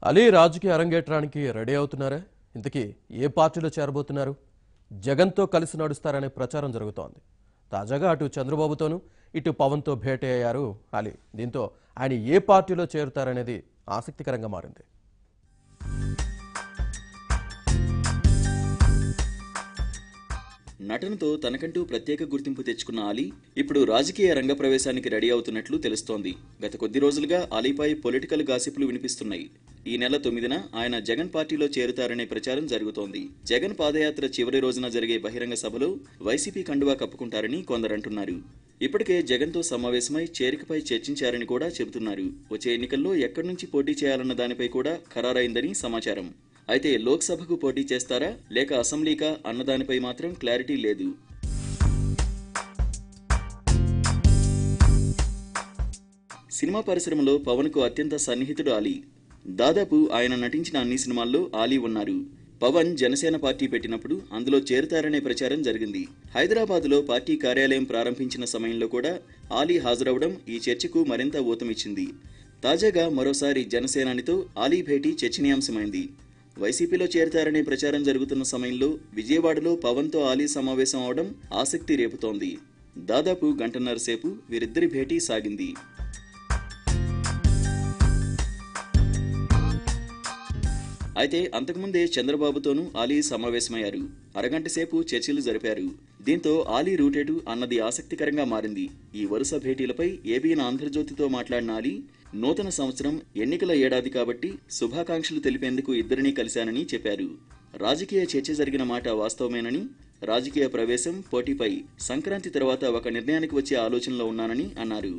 అలీ రాజకీయ అరంగేట్రానికి రెడీ అవుతున్నారా? ఇంతకీ ఏ పార్టీలో చేరబోతున్నారు? జగన్తో కలిసి నడుస్తారనే ప్రచారం జరుగుతోంది. తాజాగా అటు చంద్రబాబుతోనూ ఇటు పవన్తో భేటీ అయ్యారు అలీ. దీంతో ఆయన ఏ పార్టీలో చేరుతారనేది ఆసక్తికరంగా మారింది. నటనతో తనకంటూ ప్రత్యేక గుర్తింపు తెచ్చుకున్న అలీ ఇప్పుడు రాజకీయ రంగ ప్రవేశానికి రెడీ అవుతున్నట్లు తెలుస్తోంది. గత కొద్ది రోజులుగా అలీపై పొలిటికల్ గాసిప్లు వినిపిస్తున్నాయి. ఈ నెల 9న ఆయన జగన్ పార్టీలో చేరుతారనే ప్రచారం జరుగుతోంది. జగన్ పాదయాత్ర చివరి రోజున జరిగే బహిరంగ సభలో వైసీపీ కండువా కప్పుకుంటారని కొందరంటున్నారు. ఇప్పటికే జగన్తో సమావేశమై చేరికపై చర్చించారని కూడా చెబుతున్నారు. వచ్చే ఎన్నికల్లో ఎక్కడి నుంచి పోటీ చేయాలన్న దానిపై కూడా ఖరారైందని సమాచారం. అయితే లోక్సభకు పోటీ చేస్తారా లేక అసెంబ్లీకా అన్నదానిపై మాత్రం క్లారిటీ లేదు. సినిమా పరిశ్రమలో పవన్ కు అత్యంత సన్నిహితుడు అలీ. దాదాపు ఆయన నటించిన అన్ని సినిమాల్లో అలీ ఉన్నారు. పవన్ జనసేన పార్టీ పెట్టినప్పుడు అందులో చేరుతారనే ప్రచారం జరిగింది. హైదరాబాద్లో పార్టీ కార్యాలయం ప్రారంభించిన సమయంలో కూడా అలీ హాజరవడం ఈ చర్చకు మరింత ఊతమిచ్చింది. తాజాగా మరోసారి జనసేనానితో అలీ భేటీ చర్చనీయాంశమైంది. వైసీపీలో చేరతారనే ప్రచారం జరుగుతున్న సమయంలో విజయవాడలో పవన్తో అలీ సమావేశం అవడం ఆసక్తి రేపుతోంది. దాదాపు గంటన్నర సేపు వీరిద్దరి భేటీ సాగింది. అయితే అంతకుముందే చంద్రబాబుతోనూ అలీ సమావేశమయ్యారు. అరగంట సేపు చర్చలు జరిపారు. దీంతో అలీ రూటేటు అన్నది ఆసక్తికరంగా మారింది. ఈ వరుస భేటీలపై ఏబీఎన్ ఆంధ్రజ్యోతితో మాట్లాడిన అలీ, నూతన సంవత్సరం ఎన్నికల ఏడాది కాబట్టి శుభాకాంక్షలు తెలిపేందుకు ఇద్దరినీ కలిశానని చెప్పారు. రాజకీయ చర్చ జరిగిన మాట వాస్తవమేనని, రాజకీయ ప్రవేశం పోటీపై సంక్రాంతి తర్వాత ఒక నిర్ణయానికి వచ్చే ఆలోచనలో ఉన్నానని అన్నారు.